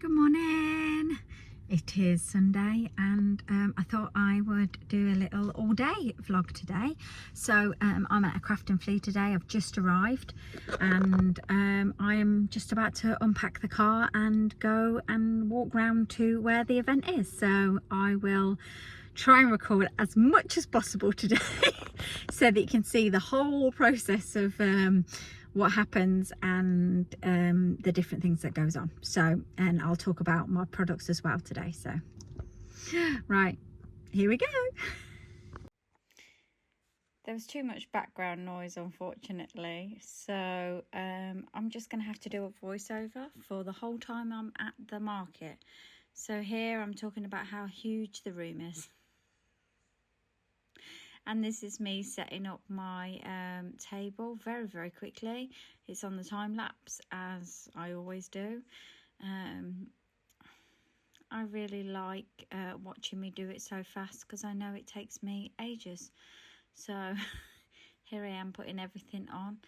Good morning. It is Sunday and I thought I would do a little all day vlog today. So I'm at a Craft and FLEA today. I've just arrived and I am just about to unpack the car and go and walk round to where the event is. So I will try and record as much as possible today so that you can see the whole process of what happens and the different things that goes on. So, and I'll talk about my products as well today. So right, here we go. There was too much background noise, unfortunately, so I'm just going to have to do a voiceover for the whole time I'm at the market. So here I'm talking about how huge the room is. And this is me setting up my table very quickly. It's on the time lapse, as I always do. I really like watching me do it so fast because I know it takes me ages. So here I am putting everything on.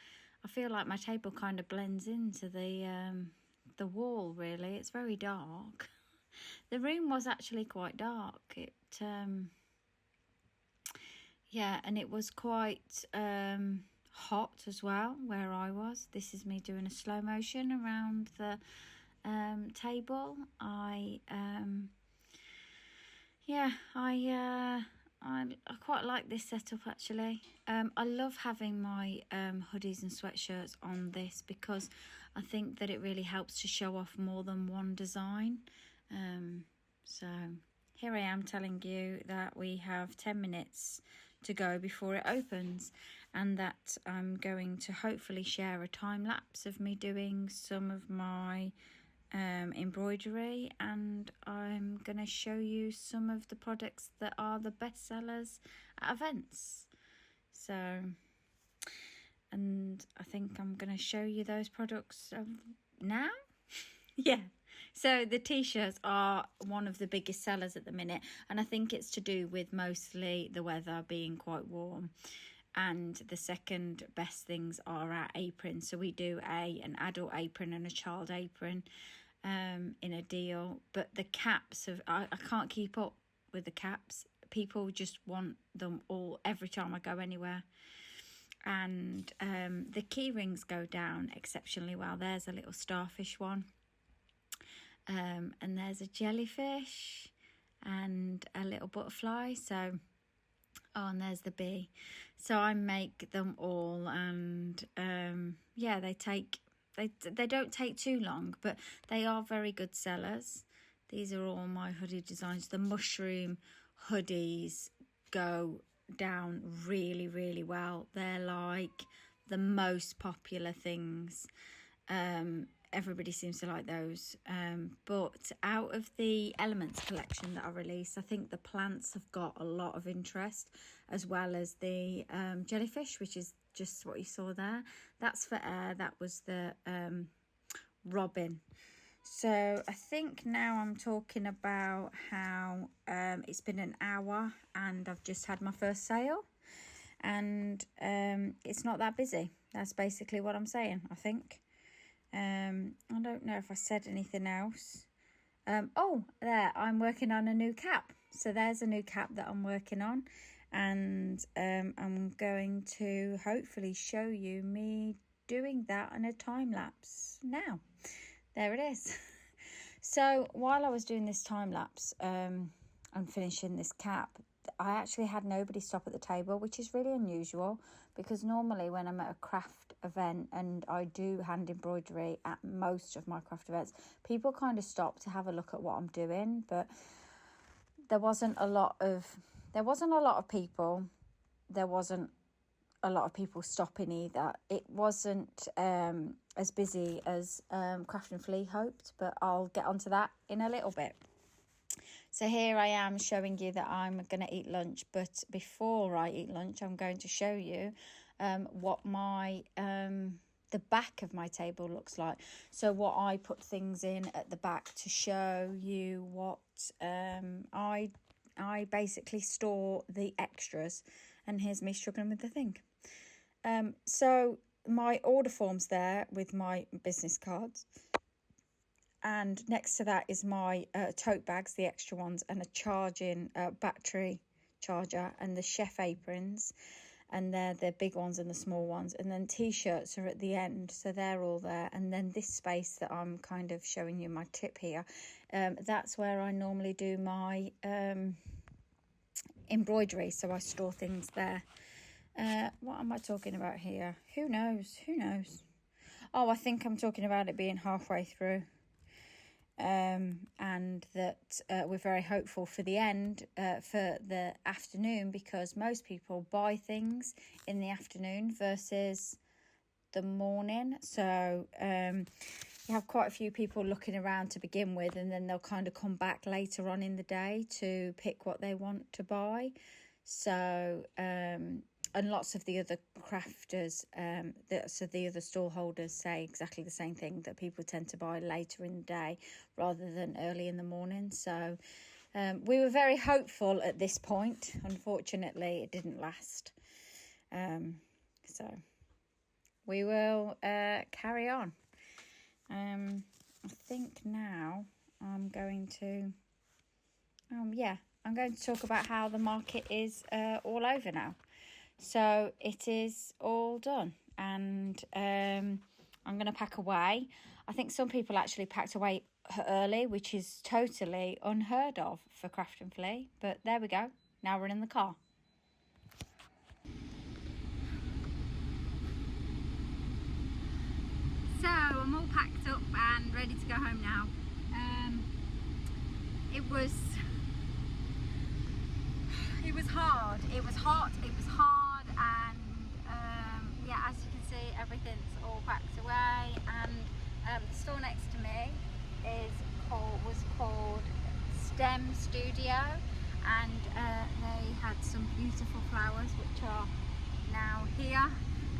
I feel like my table kind of blends into the wall, really. It's very dark. The room was actually quite dark. Yeah, and it was quite hot as well where I was. This is me doing a slow motion around the table. I quite like this setup actually. I love having my hoodies and sweatshirts on this because I think that it really helps to show off more than one design. So here I am telling you that we have 10 minutes to go before it opens, and that I'm going to hopefully share a time lapse of me doing some of my embroidery, and I'm going to show you some of the products that are the best sellers at events. So, and I think I'm going to show you those products now. Yeah. So the t-shirts are one of the biggest sellers at the minute, and I think it's to do with mostly the weather being quite warm. And the second best things are our aprons. So we do an adult apron and a child apron in a deal. But the caps, I can't keep up with the caps. People just want them all every time I go anywhere. And the key rings go down exceptionally well. There's a little starfish one. And there's a jellyfish and a little butterfly. So, oh, and there's the bee. So I make them all, and yeah, they don't take too long, but they are very good sellers. These are all my hoodie designs. The mushroom hoodies go down really well. They're like the most popular things. Everybody seems to like those, but out of the Elements collection that I released, I think the plants have got a lot of interest, as well as the jellyfish, which is just what you saw there. That's for air. That was the robin. So I think now I'm talking about how it's been an hour and I've just had my first sale, and it's not that busy. That's basically what I'm saying, I think. I don't know if I said anything else. Oh, there, I'm working on a new cap. So there's a new cap that I'm working on, and I'm going to hopefully show you me doing that in a time lapse now. There it is. So while I was doing this time lapse and finishing this cap, I actually had nobody stop at the table, which is really unusual, because normally when I'm at a craft event, and I do hand embroidery at most of my craft events, people kind of stop to have a look at what I'm doing. But there wasn't a lot of people. There wasn't a lot of people stopping either. It wasn't as busy as Craft and FLEA hoped, but I'll get onto that in a little bit. So here I am showing you that I'm going to eat lunch, but before I eat lunch, I'm going to show you what my the back of my table looks like. So what I put things in at the back to show you what I basically store the extras. And here's me struggling with the thing. So my order form's there with my business cards. and next to that is my tote bags, the extra ones, and a charging battery charger, and the chef aprons, and they're the big ones and the small ones, and then t-shirts are at the end, so they're all there. And then this space that I'm kind of showing you my tip here, that's where I normally do my embroidery, so I store things there. What am I talking about here? Who knows? Oh, I think I'm talking about it being halfway through. And that we're very hopeful for the end, for the afternoon, because most people buy things in the afternoon versus the morning. So you have quite a few people looking around to begin with, and then they'll kind of come back later on in the day to pick what they want to buy. So and lots of the other crafters, so the other stall holders say exactly the same thing, that people tend to buy later in the day rather than early in the morning. So we were very hopeful at this point. Unfortunately, it didn't last. So we will carry on. I think now I'm going to, I'm going to talk about how the market is all over now. So it is all done, and I'm going to pack away. I think some people actually packed away early, which is totally unheard of for Craft and Flea, but there we go. Now we're in the car. So I'm all packed up and ready to go home now. It was hard. It was hot. It was hard, and yeah, as you can see, everything's all packed away. And the store next to me was called STEM Studio, and they had some beautiful flowers which are now here,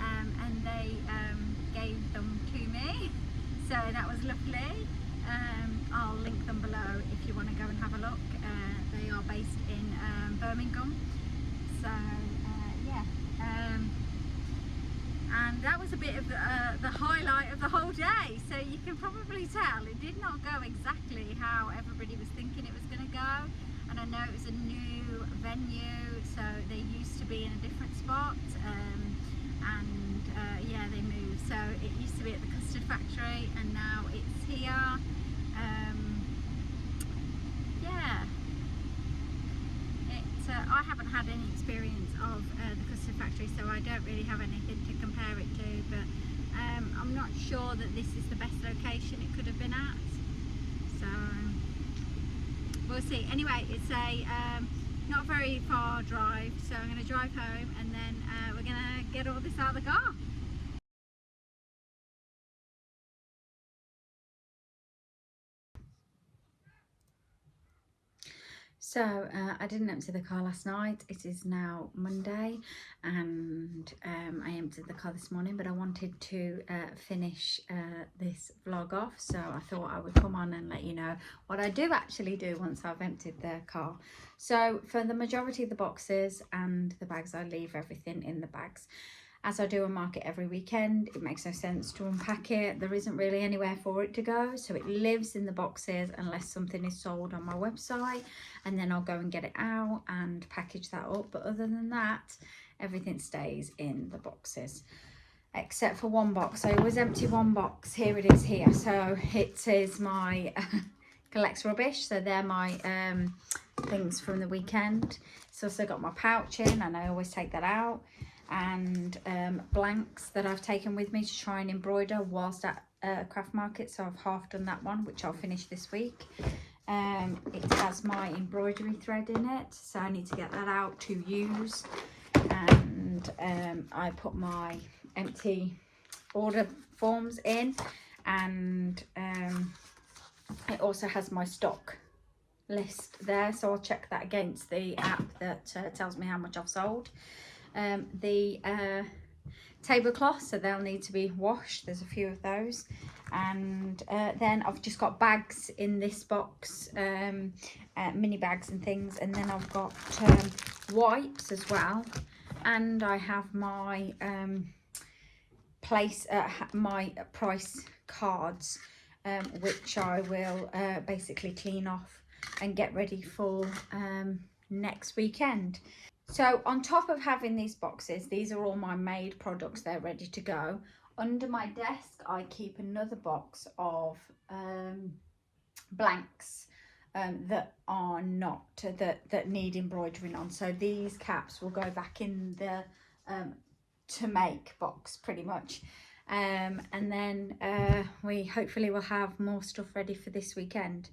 and they gave them to me, so that was lovely. I'll link them below if you want to go and have a look. They are based in Birmingham, so yeah, and that was a bit of the highlight of the whole day. So you can probably tell it did not go exactly how everybody was thinking it was going to go, and I know it was a new venue, so they used to be in a different spot, and yeah, they moved. So it used to be at the custard factory, and now it's here. Yeah, I haven't had any experience of the custard factory, so I don't really have anything to compare it to, but I'm not sure that this is the best location it could have been at, so we'll see. Anyway, it's a not very far drive, so I'm going to drive home, and then we're going to get all this out of the car. So I didn't empty the car last night. It is now Monday, and I emptied the car this morning, but I wanted to finish this vlog off, so I thought I would come on and let you know what I do actually do once I've emptied the car. So for the majority of the boxes and the bags, I leave everything in the bags. As I do a market every weekend, it makes no sense to unpack it. There isn't really anywhere for it to go, so it lives in the boxes unless something is sold on my website, and then I'll go and get it out and package that up. But other than that, everything stays in the boxes, except for one box. I always empty one box. Here it is here. So it is my collects rubbish, so they're my things from the weekend. It's also got my pouch in, and I always take that out, and blanks that I've taken with me to try and embroider whilst at craft market. So I've half done that one, which I'll finish this week. It has my embroidery thread in it, so I need to get that out to use. And I put my empty order forms in, and it also has my stock list there, so I'll check that against the app that tells me how much I've sold. The tablecloths, so they'll need to be washed. There's a few of those, and then I've just got bags in this box, mini bags and things, and then I've got wipes as well, and I have my my price cards which I will basically clean off and get ready for next weekend. So on top of having these boxes, these are all my made products. They're ready to go. Under my desk, I keep another box of blanks that are not, that need embroidering on. So these caps will go back in the to make box pretty much. And then we hopefully will have more stuff ready for this weekend.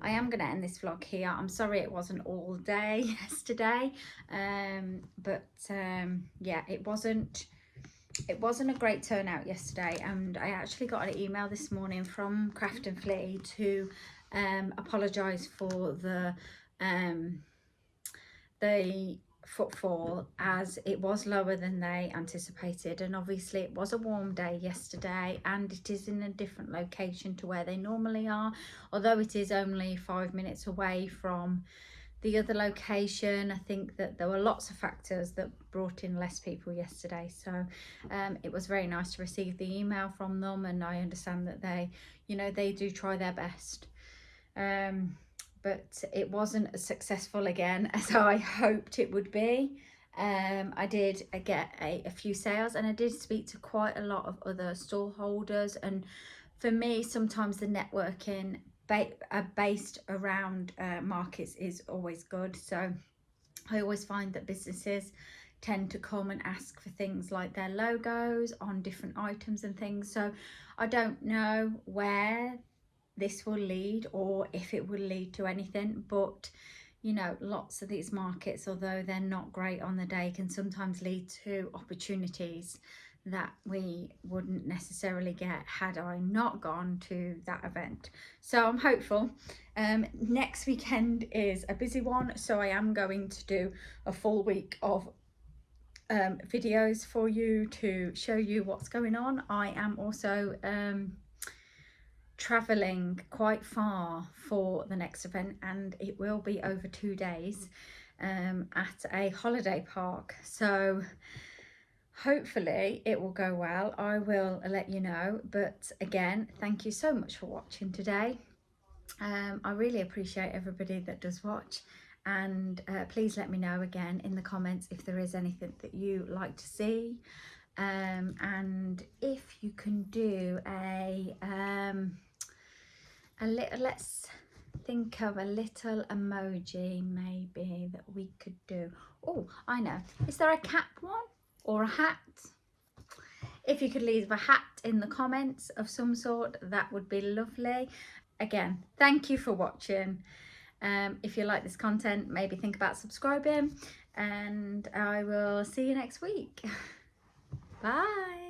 I am going to end this vlog here. I'm sorry it wasn't all day yesterday, but yeah, it wasn't a great turnout yesterday, and I actually got an email this morning from Craft and FLEA to apologise for the footfall, as it was lower than they anticipated, and obviously it was a warm day yesterday and it is in a different location to where they normally are, although it is only 5 minutes away from the other location. I think that there were lots of factors that brought in less people yesterday, so it was very nice to receive the email from them, and I understand that they, you know, they do try their best. But it wasn't as successful again as I hoped it would be. I did get a few sales, and I did speak to quite a lot of other stall holders, and for me sometimes the networking based around markets is always good. So I always find that businesses tend to come and ask for things like their logos on different items and things. So I don't know where this will lead or if it will lead to anything, but you know, lots of these markets, although they're not great on the day, can sometimes lead to opportunities that we wouldn't necessarily get had I not gone to that event. So I'm hopeful. Next weekend is a busy one, so I am going to do a full week of videos for you to show you what's going on. I am also traveling quite far for the next event, and it will be over 2 days at a holiday park, so hopefully it will go well. I will let you know. But again, thank you so much for watching today. I really appreciate everybody that does watch, and please let me know again in the comments if there is anything that you like to see, and if you can do a little, let's think of a little emoji maybe that we could do. Oh, I know, is there a cap one or a hat? If you could leave a hat in the comments of some sort, that would be lovely. Again, thank you for watching. If you like this content, maybe think about subscribing, and I will see you next week. Bye.